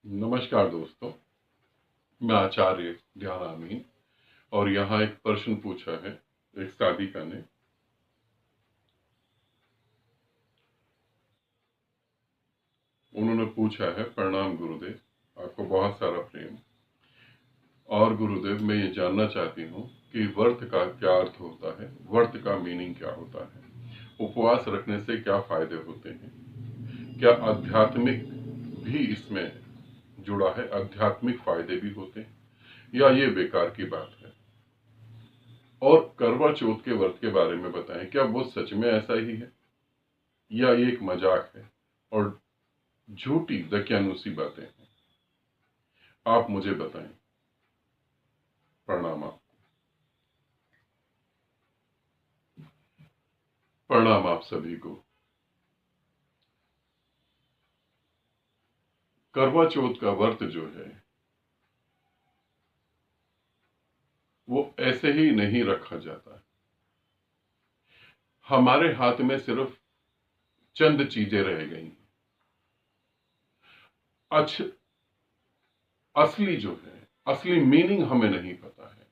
नमस्कार दोस्तों, मैं आचार्य ध्यान आमीन और यहाँ एक प्रश्न पूछा है एक साधिका ने। उन्होंने पूछा है, प्रणाम गुरुदेव, आपको बहुत सारा प्रेम। और गुरुदेव, मैं ये जानना चाहती हूँ कि व्रत का क्या अर्थ होता है, व्रत का मीनिंग क्या होता है, उपवास रखने से क्या फायदे होते हैं, क्या आध्यात्मिक भी इसमें जुड़ा है, आध्यात्मिक फायदे भी होते हैं, या ये बेकार की बात है। और करवा चौथ के व्रत के बारे में बताएं, क्या वो सच में ऐसा ही है या ये एक मजाक है और झूठी दकियानुसी बातें हैं। आप मुझे बताएं। प्रणाम आप। प्रणाम आप सभी को। करवा चौथ का व्रत जो है वो ऐसे ही नहीं रखा जाता। हमारे हाथ में सिर्फ चंद चीजें रह गई। असली जो है, असली मीनिंग हमें नहीं पता है।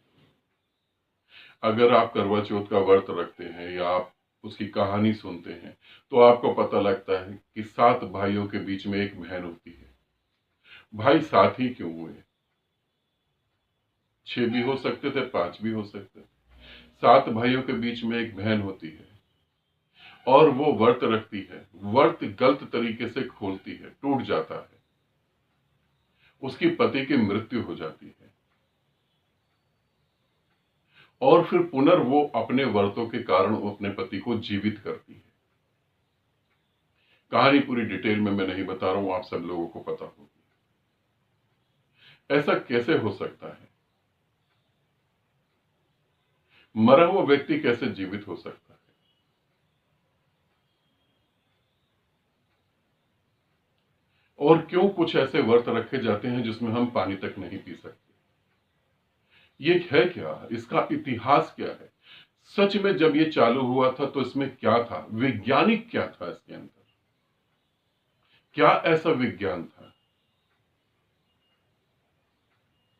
अगर आप करवा चौथ का व्रत रखते हैं या आप उसकी कहानी सुनते हैं तो आपको पता लगता है कि 7 भाइयों के बीच में एक बहन होती है। भाई 7 ही क्यों हुए? 6 भी हो सकते थे, 5 भी हो सकते थे। 7 भाइयों के बीच में एक बहन होती है और वो व्रत रखती है। व्रत गलत तरीके से खोलती है, टूट जाता है, उसकी पति की मृत्यु हो जाती है और फिर पुनर् वो अपने व्रतों के कारण अपने पति को जीवित करती है। कहानी पूरी डिटेल में मैं नहीं बता रहा हूं, आप सब लोगों को पता होगी। ऐसा कैसे हो सकता है? मरा हुआ व्यक्ति कैसे जीवित हो सकता है? और क्यों कुछ ऐसे व्रत रखे जाते हैं जिसमें हम पानी तक नहीं पी सकते? ये है क्या? इसका इतिहास क्या है? सच में जब ये चालू हुआ था तो इसमें क्या था? वैज्ञानिक क्या था इसके अंदर? क्या ऐसा विज्ञान था?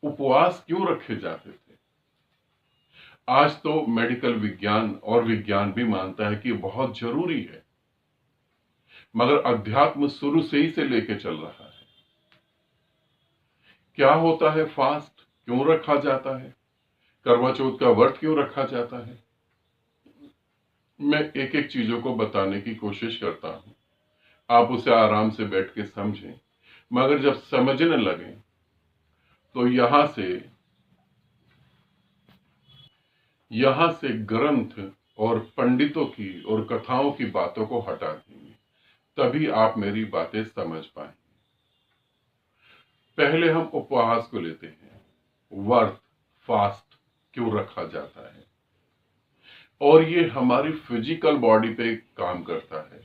उपवास क्यों रखे जाते थे? आज तो मेडिकल विज्ञान और विज्ञान भी मानता है कि बहुत जरूरी है, मगर अध्यात्म शुरू से ही से लेके चल रहा है। क्या होता है फास्ट? क्यों रखा जाता है? करवा चौथ का व्रत क्यों रखा जाता है? मैं एक एक चीजों को बताने की कोशिश करता हूं, आप उसे आराम से बैठ के समझें। मगर जब समझने लगे तो यहां से ग्रंथ और पंडितों की और कथाओं की बातों को हटा देंगे, तभी आप मेरी बातें समझ पाएंगे। पहले हम उपवास को लेते हैं। व्रत, फास्ट क्यों रखा जाता है? और ये हमारी फिजिकल बॉडी पे काम करता है,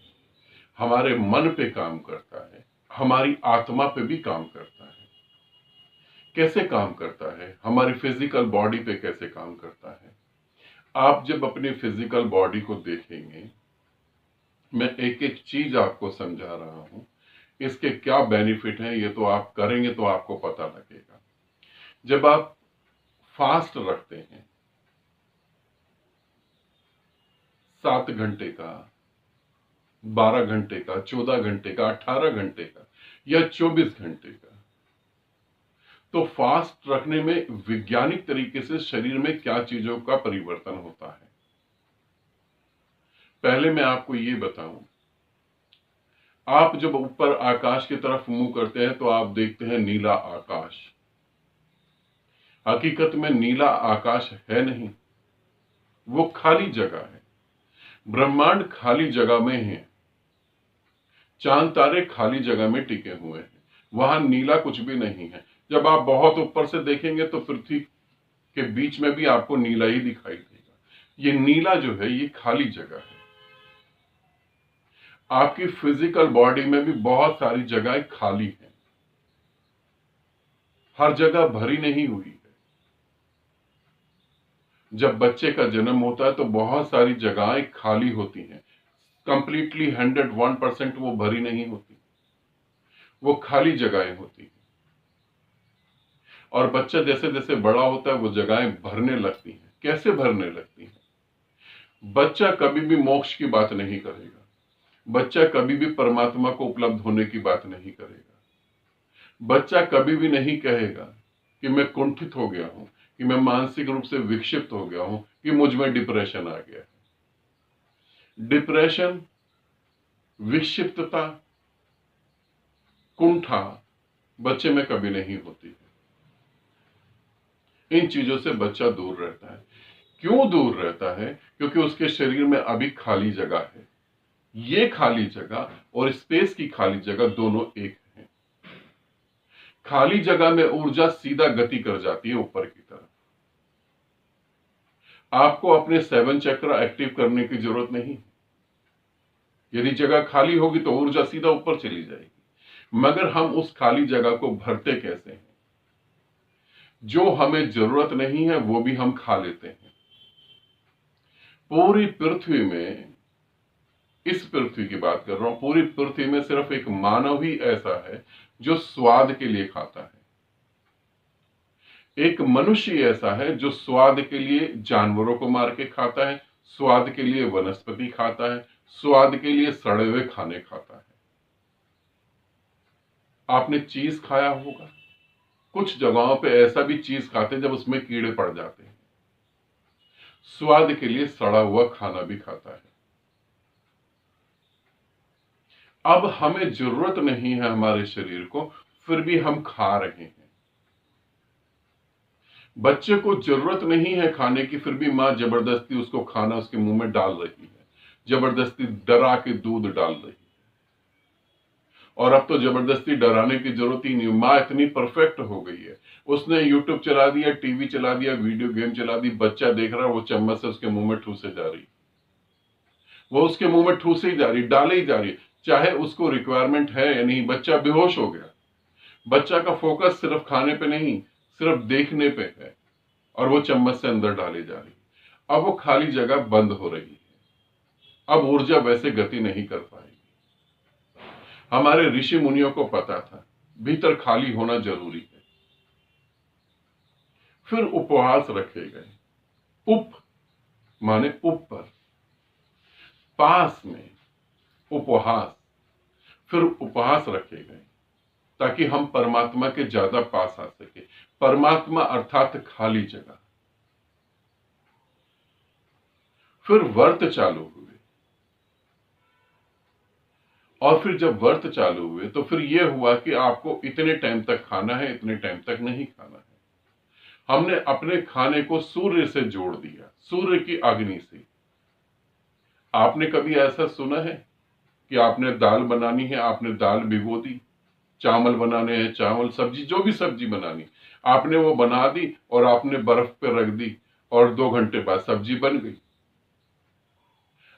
हमारे मन पे काम करता है, हमारी आत्मा पे भी काम करता है। कैसे काम करता है? हमारी फिजिकल बॉडी पे कैसे काम करता है? आप जब अपनी फिजिकल बॉडी को देखेंगे, मैं एक एक चीज आपको समझा रहा हूं, इसके क्या बेनिफिट हैं ये तो आप करेंगे तो आपको पता लगेगा। जब आप फास्ट रखते हैं 7 घंटे का, 12 घंटे का, 14 घंटे का, 18 घंटे का या 24 घंटे का, तो फास्ट रखने में वैज्ञानिक तरीके से शरीर में क्या चीजों का परिवर्तन होता है। पहले मैं आपको ये बताऊं, आप जब ऊपर आकाश की तरफ मुंह करते हैं तो आप देखते हैं नीला आकाश। हकीकत में नीला आकाश है नहीं, वो खाली जगह है। ब्रह्मांड खाली जगह में है, चांद तारे खाली जगह में टिके हुए हैं, वहां नीला कुछ भी नहीं है। जब आप बहुत ऊपर से देखेंगे तो पृथ्वी के बीच में भी आपको नीला ही दिखाई देगा। ये नीला जो है ये खाली जगह है। आपकी फिजिकल बॉडी में भी बहुत सारी जगहें खाली हैं, हर जगह भरी नहीं हुई है। जब बच्चे का जन्म होता है तो बहुत सारी जगहें खाली होती हैं, कंप्लीटली 101% वो भरी नहीं होती, वो खाली जगहें होती हैं। और बच्चा जैसे जैसे बड़ा होता है वो जगहें भरने लगती हैं। कैसे भरने लगती हैं? बच्चा कभी भी मोक्ष की बात नहीं करेगा, बच्चा कभी भी परमात्मा को उपलब्ध होने की बात नहीं करेगा, बच्चा कभी भी नहीं कहेगा कि मैं कुंठित हो गया हूं, कि मैं मानसिक रूप से विक्षिप्त हो गया हूं, कि मुझ में डिप्रेशन आ गया है। डिप्रेशन, विक्षिप्तता, कुंठा बच्चे में कभी नहीं होती है। इन चीजों से बच्चा दूर रहता है। क्यों दूर रहता है? क्योंकि उसके शरीर में अभी खाली जगह है। ये खाली जगह और स्पेस की खाली जगह दोनों एक है। खाली जगह में ऊर्जा सीधा गति कर जाती है ऊपर की तरफ। आपको अपने 7 चक्र एक्टिव करने की जरूरत नहीं। यदि जगह खाली होगी तो ऊर्जा सीधा ऊपर चली जाएगी। मगर हम उस खाली जगह को भरते कैसे हैं? जो हमें जरूरत नहीं है वो भी हम खा लेते हैं। पूरी पृथ्वी में, इस पृथ्वी की बात कर रहा हूं, पूरी पृथ्वी में सिर्फ एक मानव ही ऐसा है जो स्वाद के लिए खाता है। एक मनुष्य ऐसा है जो स्वाद के लिए जानवरों को मार के खाता है, स्वाद के लिए वनस्पति खाता है, स्वाद के लिए सड़े हुए खाने खाता है। आपने चीज खाया होगा, कुछ जगहों पे ऐसा भी चीज खाते हैं जब उसमें कीड़े पड़ जाते हैं। स्वाद के लिए सड़ा हुआ खाना भी खाता है। अब हमें जरूरत नहीं है हमारे शरीर को, फिर भी हम खा रहे हैं। बच्चे को जरूरत नहीं है खाने की, फिर भी मां जबरदस्ती उसको खाना उसके मुंह में डाल रही है, जबरदस्ती डरा के दूध डाल रही है। और अब तो जबरदस्ती डराने की जरूरत ही नहीं, मां इतनी परफेक्ट हो गई है, उसने यूट्यूब चला दिया, टीवी चला दिया, वीडियो गेम चला दी, बच्चा देख रहा है, वो चम्मच से उसके मुंह में ठूसे जा रही, वो उसके मुंह में ठूसे ही जा रही, डाले ही जा रही, चाहे उसको रिक्वायरमेंट है या नहीं। बच्चा बेहोश हो गया। बच्चा का फोकस सिर्फ खाने पे नहीं, सिर्फ देखने पे है, और वो चम्मच से अंदर डाले जा रही। अब वो खाली जगह बंद हो रही है, अब ऊर्जा वैसे गति नहीं कर पाएगी। हमारे ऋषि मुनियों को पता था भीतर खाली होना जरूरी है। फिर उपवास रखे गए। उप माने ऊपर, पास में उपवास, फिर उपवास रखे गए ताकि हम परमात्मा के ज्यादा पास आ सके। परमात्मा अर्थात खाली जगह। फिर व्रत चालू हुए, और फिर जब व्रत चालू हुए तो फिर यह हुआ कि आपको इतने टाइम तक खाना है, इतने टाइम तक नहीं खाना है। हमने अपने खाने को सूर्य से जोड़ दिया, सूर्य की अग्नि से। आपने कभी ऐसा सुना है कि आपने दाल बनानी है, आपने दाल भिगो दी, चावल बनाने हैं, चावल, सब्जी, जो भी सब्जी बनानी, आपने वो बना दी और आपने बर्फ पे रख दी और 2 घंटे बाद सब्जी बन गई।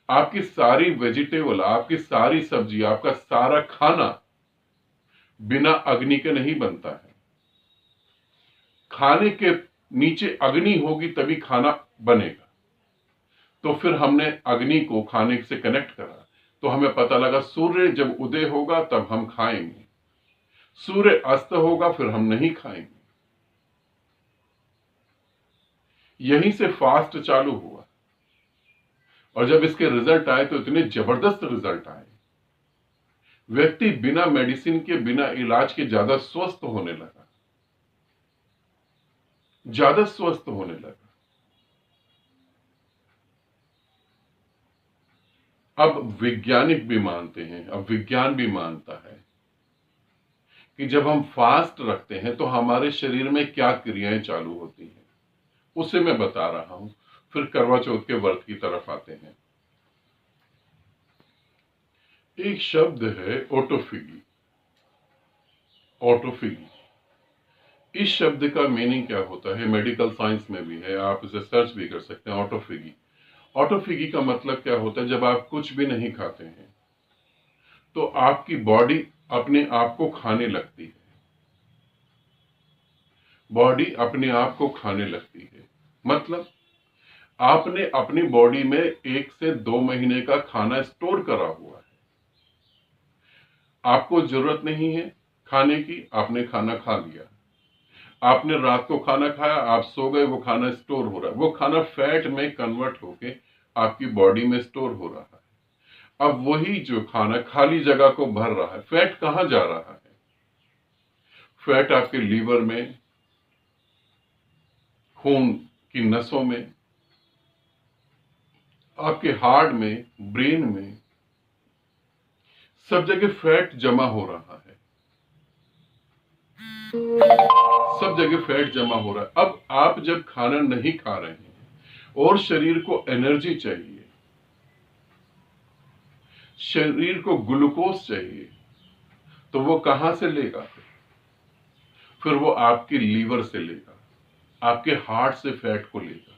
आपकी सारी वेजिटेबल, आपकी सारी सब्जी, आपका सारा खाना बिना अग्नि के नहीं बनता है। खाने के नीचे अग्नि होगी तभी खाना बनेगा। तो फिर हमने अग्नि को खाने से कनेक्ट करा, तो हमें पता लगा सूर्य जब उदय होगा तब हम खाएंगे, सूर्य अस्त होगा फिर हम नहीं खाएंगे। यहीं से फास्ट चालू हुआ, और जब इसके रिजल्ट आए तो इतने जबरदस्त रिजल्ट आए, व्यक्ति बिना मेडिसिन के, बिना इलाज के ज्यादा स्वस्थ होने लगा, ज्यादा स्वस्थ होने लगा। अब वैज्ञानिक भी मानते हैं, अब विज्ञान भी मानता है कि जब हम फास्ट रखते हैं तो हमारे शरीर में क्या क्रियाएं चालू होती हैं, उसे मैं बता रहा हूं। फिर करवा चौथ के व्रत की तरफ आते हैं। एक शब्द है ऑटोफेगी। ऑटोफेगी, इस शब्द का मीनिंग क्या होता है, मेडिकल साइंस में भी है, आप इसे सर्च भी कर सकते हैं। ऑटोफेगी, ऑटोफेगी का मतलब क्या होता है, जब आप कुछ भी नहीं खाते हैं तो आपकी बॉडी अपने आप को खाने लगती है। बॉडी अपने आप को खाने लगती है मतलब आपने अपनी बॉडी में 1 से 2 महीने का खाना स्टोर करा हुआ है। आपको जरूरत नहीं है खाने की, आपने खाना खा लिया। आपने रात को खाना खाया, आप सो गए, वो खाना स्टोर हो रहा है, वो खाना फैट में कन्वर्ट होके आपकी बॉडी में स्टोर हो रहा है। अब वही जो खाना खाली जगह को भर रहा है, फैट कहां जा रहा है? फैट आपके लीवर में, खून की नसों में, आपके हार्ट में, ब्रेन में, सब जगह फैट जमा हो रहा है। सब जगह फैट जमा हो रहा है। अब आप जब खाना नहीं खा रहे हैं और शरीर को एनर्जी चाहिए, शरीर को ग्लूकोज चाहिए, तो वो कहां से लेगा? फिर वो आपके लीवर से लेगा, आपके हार्ट से फैट को लेगा,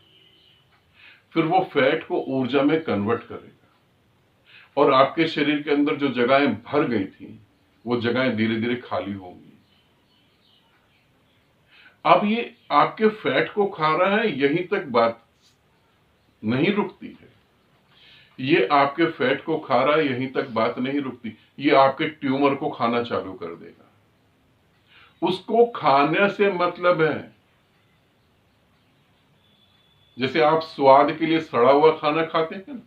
फिर वो फैट को ऊर्जा में कन्वर्ट करेगा और आपके शरीर के अंदर जो जगहें भर गई थी वो जगहें धीरे धीरे खाली होंगी। अब ये आपके फैट को खा रहा है, यहीं तक बात नहीं रुकती है। ये आपके फैट को खा रहा है, यहीं तक बात नहीं रुकती, ये आपके ट्यूमर को खाना चालू कर देगा। उसको खाने से मतलब है, जैसे आप स्वाद के लिए सड़ा हुआ खाना खाते हैं ना,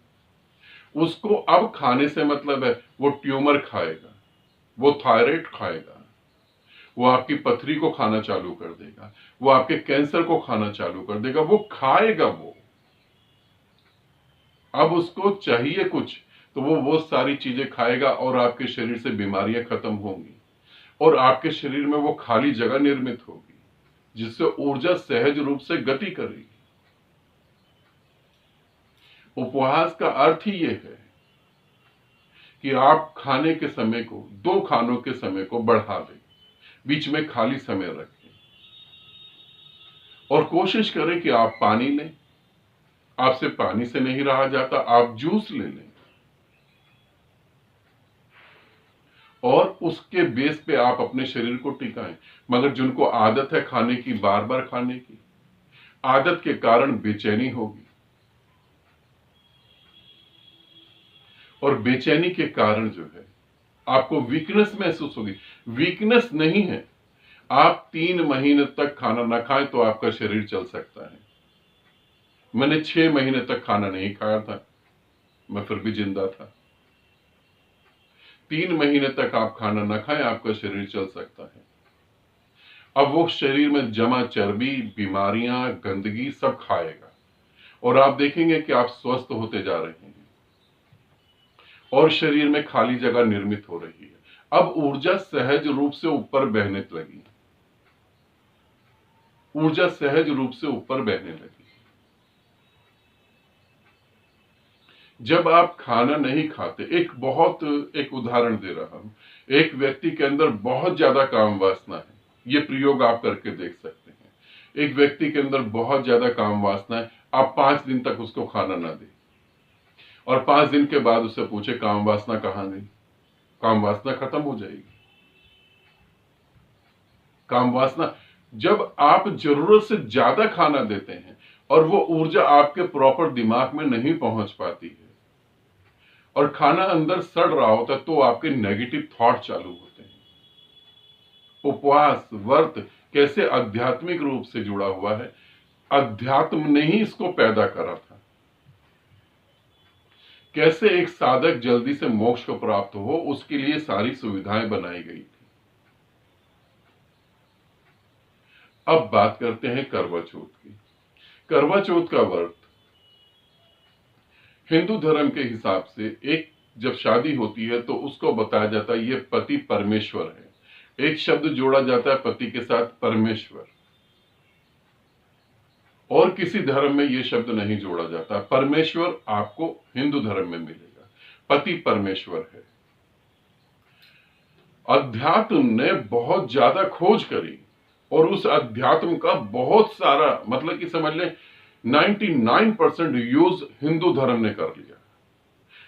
उसको अब खाने से मतलब है। वो ट्यूमर खाएगा, वो थायराइड खाएगा, वो आपकी पथरी को खाना चालू कर देगा, वो आपके कैंसर को खाना चालू कर देगा, वो खाएगा। वो अब उसको चाहिए कुछ, तो वो सारी चीजें खाएगा और आपके शरीर से बीमारियां खत्म होंगी और आपके शरीर में वो खाली जगह निर्मित होगी जिससे ऊर्जा सहज रूप से गति करेगी। उपवास का अर्थ ही यह है कि आप खाने के समय को, दो खानों के समय को बढ़ा दें, बीच में खाली समय रखें और कोशिश करें कि आप पानी लें। आपसे पानी से नहीं रहा जाता, आप जूस ले लें और उसके बेस पे आप अपने शरीर को टिकाएं। मगर जिनको आदत है खाने की, बार बार खाने की, आदत के कारण बेचैनी होगी और बेचैनी के कारण जो है आपको वीकनेस महसूस होगी। वीकनेस नहीं है, आप 3 महीने तक खाना ना खाएं तो आपका शरीर चल सकता है। मैंने 6 महीने तक खाना नहीं खाया था, मैं फिर भी जिंदा था। 3 महीने तक आप खाना ना खाएं, आपका शरीर चल सकता है। अब वो शरीर में जमा चर्बी, बीमारियां, गंदगी सब खाएगा और आप देखेंगे कि आप स्वस्थ होते जा रहे हैं और शरीर में खाली जगह निर्मित हो रही है। अब ऊर्जा सहज रूप से ऊपर बहने लगी, ऊर्जा सहज रूप से ऊपर बहने लगी। जब आप खाना नहीं खाते, एक उदाहरण दे रहा हूं, एक व्यक्ति के अंदर बहुत ज्यादा काम वासना है, ये प्रयोग आप करके देख सकते हैं। एक व्यक्ति के अंदर बहुत ज्यादा काम वासना है, आप 5 दिन तक उसको खाना ना दें और 5 दिन के बाद उससे पूछे काम वासना कहां गई? काम वासना खत्म हो जाएगी। काम वासना, जब आप जरूरत से ज्यादा खाना देते हैं और वो ऊर्जा आपके प्रॉपर दिमाग में नहीं पहुंच पाती है और खाना अंदर सड़ रहा होता है, तो आपके नेगेटिव थॉट चालू होते हैं। उपवास, व्रत कैसे आध्यात्मिक रूप से जुड़ा हुआ है, अध्यात्म ने ही इसको पैदा करा था। कैसे एक साधक जल्दी से मोक्ष को प्राप्त हो, उसके लिए सारी सुविधाएं बनाई गई थी। अब बात करते हैं करवा चौथ की। करवा चौथ का व्रत हिंदू धर्म के हिसाब से, एक जब शादी होती है तो उसको बताया जाता है ये पति परमेश्वर है। एक शब्द जोड़ा जाता है पति के साथ, परमेश्वर। और किसी धर्म में यह शब्द नहीं जोड़ा जाता। परमेश्वर आपको हिंदू धर्म में मिलेगा, पति परमेश्वर है। अध्यात्म ने बहुत ज्यादा खोज करी और उस अध्यात्म का बहुत सारा, मतलब कि समझ लें 99% यूज हिंदू धर्म ने कर लिया।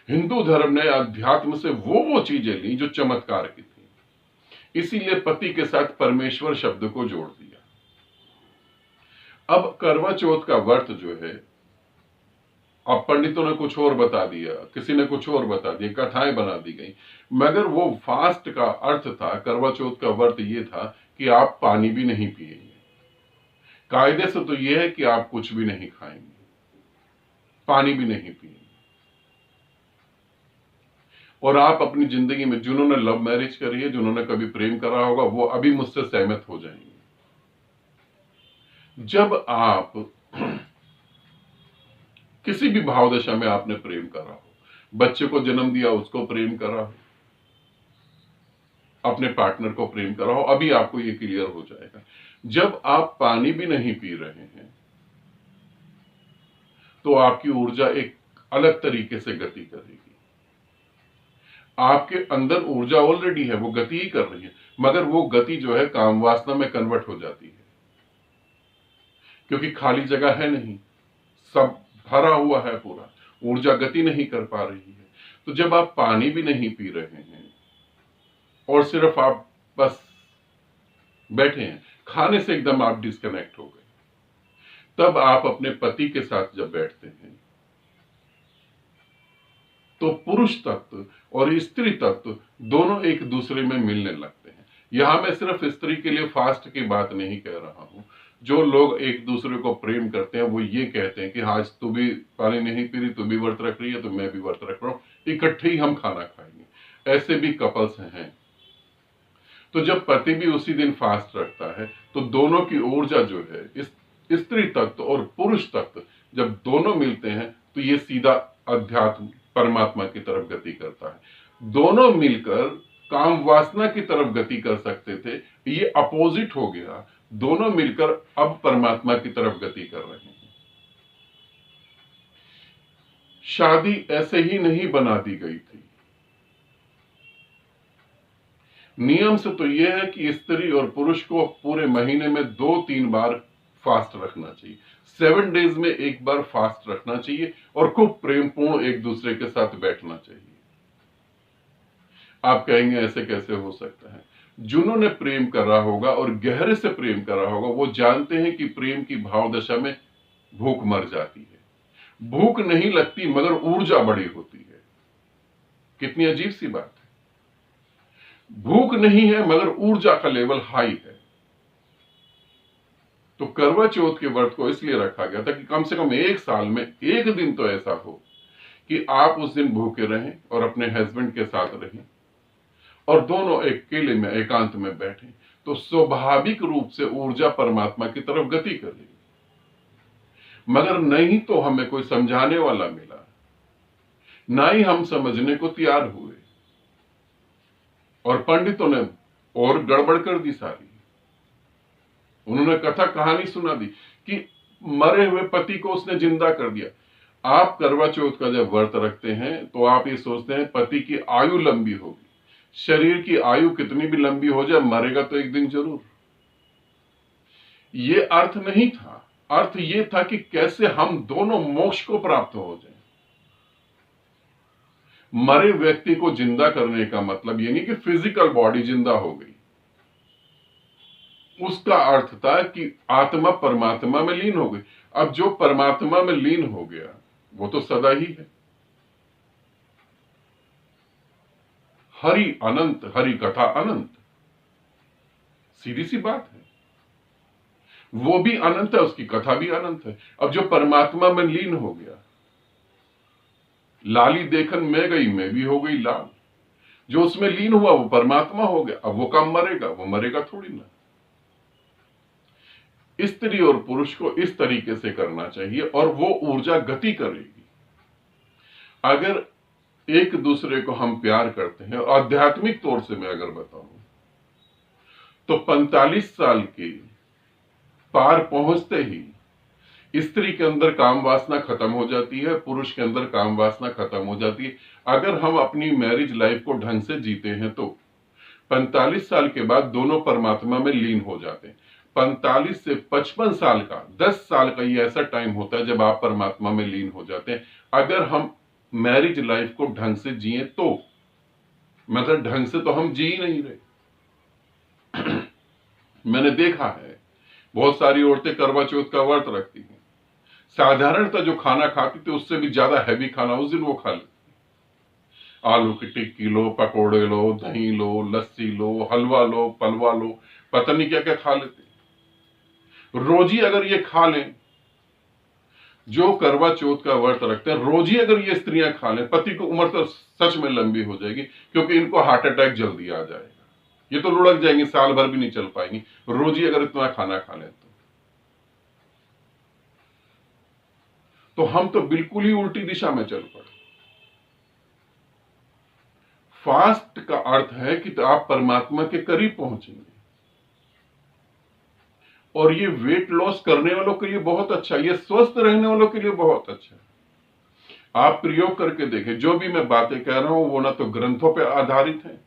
हिंदू धर्म ने अध्यात्म से वो चीजें ली जो चमत्कार की थी, इसीलिए पति के साथ परमेश्वर शब्द को जोड़ दिया। अब करवा चौथ का व्रत जो है, अब पंडितों ने कुछ और बता दिया, किसी ने कुछ और बता दिया, कथाएं बना दी गई, मगर वो फास्ट का अर्थ था, करवा चौथ का व्रत ये था कि आप पानी भी नहीं पिएंगे। कायदे से तो यह है कि आप कुछ भी नहीं खाएंगे, पानी भी नहीं पिएंगे, और आप अपनी जिंदगी में जिन्होंने लव मैरिज करी है, जिन्होंने कभी प्रेम करा होगा, वो अभी मुझसे सहमत हो जाएंगे। जब आप किसी भी भाव दशा में आपने प्रेम करा हो, बच्चे को जन्म दिया उसको प्रेम करा हो, अपने पार्टनर को प्रेम करा हो, अभी आपको ये क्लियर हो जाएगा। जब आप पानी भी नहीं पी रहे हैं तो आपकी ऊर्जा एक अलग तरीके से गति करेगी। आपके अंदर ऊर्जा ऑलरेडी है, वो गति ही कर रही है, मगर वो गति जो है काम वासना में कन्वर्ट हो जाती है, क्योंकि खाली जगह है नहीं, सब भरा हुआ है पूरा, ऊर्जा गति नहीं कर पा रही है। तो जब आप पानी भी नहीं पी रहे हैं और सिर्फ आप बस बैठे हैं, खाने से एकदम आप डिस्कनेक्ट हो गए, तब आप अपने पति के साथ जब बैठते हैं तो पुरुष तत्व और स्त्री तत्व दोनों एक दूसरे में मिलने लगते हैं। यहां मैं सिर्फ स्त्री के लिए फास्ट की बात नहीं कह रहा हूं। जो लोग एक दूसरे को प्रेम करते हैं वो ये कहते हैं कि आज तू भी पानी नहीं पी रही, तू भी व्रत रख रही है, तो मैं भी व्रत रख रहा हूं, इकट्ठे ही हम खाना खाएंगे। ऐसे भी कपल्स हैं। तो जब पति भी उसी दिन फास्ट रखता है तो दोनों की ऊर्जा जो है, इस स्त्री तत्व और पुरुष तत्व जब दोनों मिलते हैं तो ये सीधा अध्यात्म परमात्मा की तरफ गति करता है। दोनों मिलकर काम वासना की तरफ गति कर सकते थे, ये अपोजिट हो गया। दोनों मिलकर अब परमात्मा की तरफ गति कर रहे हैं। शादी ऐसे ही नहीं बना दी गई थी। नियम से तो यह है कि स्त्री और पुरुष को पूरे महीने में 2-3 बार फास्ट रखना चाहिए, 7 डेज में एक बार फास्ट रखना चाहिए और खूब प्रेमपूर्ण एक दूसरे के साथ बैठना चाहिए। आप कहेंगे ऐसे कैसे हो सकता है? जिन्होंने प्रेम करा होगा और गहरे से प्रेम करा होगा वो जानते हैं कि प्रेम की भाव दशा में भूख मर जाती है। भूख नहीं लगती मगर ऊर्जा बड़ी होती है। कितनी अजीब सी बात है। भूख नहीं है मगर ऊर्जा का लेवल हाई है। तो करवा चौथ के व्रत को इसलिए रखा गया था कि कम से कम 1 साल में 1 दिन तो ऐसा हो कि आप उस दिन भूखे रहें और अपने हस्बैंड के साथ रहें और दोनों अकेले में एकांत में बैठे, तो स्वाभाविक रूप से ऊर्जा परमात्मा की तरफ गति करेगी। मगर नहीं तो हमें कोई समझाने वाला मिला, ना ही हम समझने को तैयार हुए, और पंडितों ने और गड़बड़ कर दी सारी। उन्होंने कथा कहानी सुना दी कि मरे हुए पति को उसने जिंदा कर दिया। आप करवा चौथ का जब व्रत रखते हैं तो आप ये सोचते हैं पति की आयु लंबी होगी। शरीर की आयु कितनी भी लंबी हो जाए, मरेगा तो एक दिन जरूर। ये अर्थ नहीं था। अर्थ ये था कि कैसे हम दोनों मोक्ष को प्राप्त हो जाए। मरे व्यक्ति को जिंदा करने का मतलब ये नहीं कि फिजिकल बॉडी जिंदा हो गई। उसका अर्थ था कि आत्मा परमात्मा में लीन हो गई। अब जो परमात्मा में लीन हो गया वो तो सदा ही है। हरि अनंत, हरि कथा अनंत, सीधी सी बात है। वो भी अनंत है, उसकी कथा भी अनंत है। अब जो परमात्मा में लीन हो गया, लाली देखन मैं गई, मैं भी हो गई लाल। जो उसमें लीन हुआ वो परमात्मा हो गया। अब वो कम मरेगा, वो मरेगा थोड़ी ना। स्त्री और पुरुष को इस तरीके से करना चाहिए और वो ऊर्जा गति करेगी। अगर एक दूसरे को हम प्यार करते हैं, और आध्यात्मिक तौर से मैं अगर बताऊं तो 45 साल के पार पहुंचते ही स्त्री के अंदर काम वासना खत्म हो जाती है, पुरुष के अंदर काम वासना खत्म हो जाती है। अगर हम अपनी मैरिज लाइफ को ढंग से जीते हैं तो 45 साल के बाद दोनों परमात्मा में लीन हो जाते हैं। 45 से 55 साल का, 10 साल का ये ऐसा टाइम होता है जब आप परमात्मा में लीन हो जाते हैं। अगर हम मैरिज लाइफ को ढंग से जिए तो, मतलब ढंग से तो हम जी ही नहीं रहे। मैंने देखा है बहुत सारी औरतें करवा चौथ का व्रत रखती हैं, साधारणतः जो खाना खाती थी उससे भी ज्यादा हैवी खाना उस दिन वो खा लेती। आलू की टिक्की लो, पकोड़े लो, दही लो, लस्सी लो, हलवा लो, पलवा लो, पता नहीं क्या क्या खा लेते। रोज ही अगर ये खा लें, जो करवा चौथ का व्रत रखते हैं, रोज ही अगर ये स्त्रियां खा लें, पति को उम्र तो सच में लंबी हो जाएगी, क्योंकि इनको हार्ट अटैक जल्दी आ जाएगा। ये तो लुढ़क जाएंगी, साल भर भी नहीं चल पाएंगी, रोज ही अगर इतना खाना खा लें तो हम तो बिल्कुल ही उल्टी दिशा में चल पड़े। फास्ट का अर्थ है कि तो आप परमात्मा के करीब पहुंचेंगे, और ये वेट लॉस करने वालों के लिए बहुत अच्छा, ये स्वस्थ रहने वालों के लिए बहुत अच्छा है। आप प्रयोग करके देखें, जो भी मैं बातें कह रहा हूं वो ना तो ग्रंथों पे आधारित है,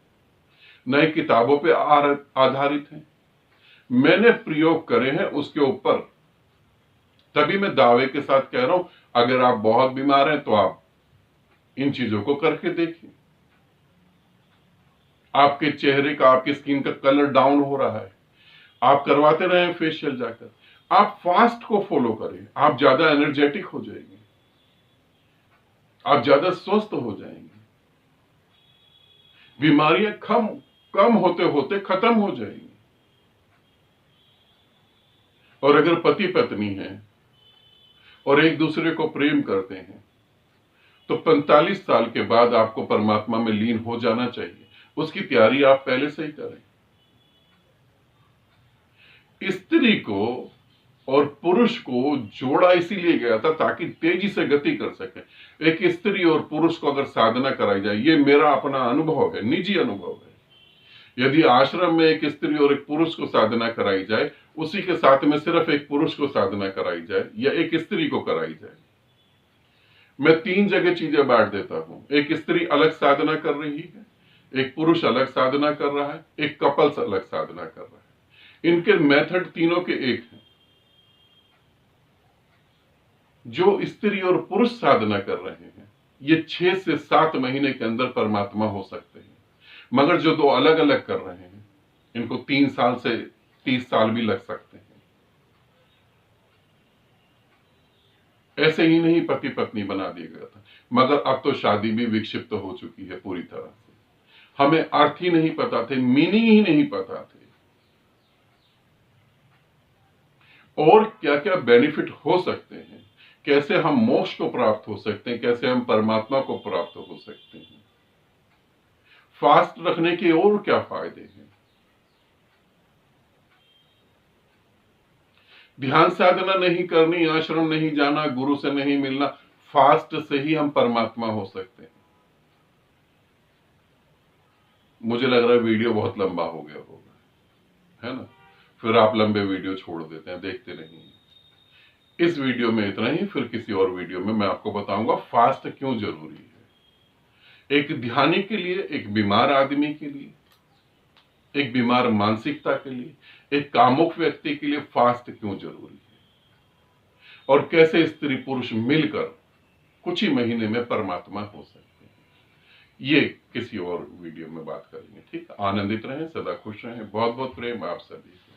न ही किताबों पे आधारित है, मैंने प्रयोग करे हैं उसके ऊपर, तभी मैं दावे के साथ कह रहा हूं। अगर आप बहुत बीमार हैं तो आप इन चीजों को करके देखिए, आपके चेहरे का, आपकी स्किन का कलर डाउन हो रहा है, आप करवाते रहे फेशियल जाकर, आप फास्ट को फॉलो करें, आप ज्यादा एनर्जेटिक हो जाएंगे, आप ज्यादा स्वस्थ हो जाएंगे, बीमारियां कम होते होते खत्म हो जाएंगी। और अगर पति पत्नी है और एक दूसरे को प्रेम करते हैं तो 45 साल के बाद आपको परमात्मा में लीन हो जाना चाहिए, उसकी तैयारी आप पहले से ही करें। स्त्री को और पुरुष को जोड़ा इसीलिए गया था ताकि तेजी से गति कर सके। एक स्त्री और पुरुष को अगर साधना कराई जाए, ये मेरा अपना अनुभव है, निजी अनुभव है, यदि आश्रम में एक स्त्री और एक पुरुष को साधना कराई जाए, उसी के साथ में सिर्फ एक पुरुष को साधना कराई जाए या एक स्त्री को कराई जाए, मैं 3 जगह चीजें बांट देता हूं। एक स्त्री अलग साधना कर रही है, एक पुरुष अलग साधना कर रहा है, एक कपल्स अलग साधना कर रहा है। इनके मेथड तीनों के एक हैं। जो स्त्री और पुरुष साधना कर रहे हैं, ये 6 से 7 महीने के अंदर परमात्मा हो सकते हैं, मगर जो दो अलग अलग कर रहे हैं, इनको 3 साल से 30 साल भी लग सकते हैं। ऐसे ही नहीं पति पत्नी बना दिया गया था, मगर अब तो शादी भी विक्षिप्त हो चुकी है पूरी तरह से। हमें अर्थ ही नहीं पता थे, मीनिंग ही नहीं पता थे, और क्या क्या बेनिफिट हो सकते हैं, कैसे हम मोक्ष को प्राप्त हो सकते हैं, कैसे हम परमात्मा को प्राप्त हो सकते हैं, फास्ट रखने के और क्या फायदे हैं। ध्यान साधना नहीं करनी, आश्रम नहीं जाना, गुरु से नहीं मिलना, फास्ट से ही हम परमात्मा हो सकते हैं। मुझे लग रहा है वीडियो बहुत लंबा हो गया होगा, है ना? फिर आप लंबे वीडियो छोड़ देते हैं, देखते नहीं। इस वीडियो में इतना ही, फिर किसी और वीडियो में मैं आपको बताऊंगा फास्ट क्यों जरूरी है। एक ध्यानी के लिए, एक बीमार आदमी के लिए, एक बीमार मानसिकता के लिए, एक कामुक व्यक्ति के लिए फास्ट क्यों जरूरी है, और कैसे स्त्री पुरुष मिलकर कुछ ही महीने में परमात्मा हो सकते हैं। ये किसी और वीडियो में बात करेंगे। ठीक, आनंदित रहें, सदा खुश रहें। बहुत बहुत प्रेम आप सभी को।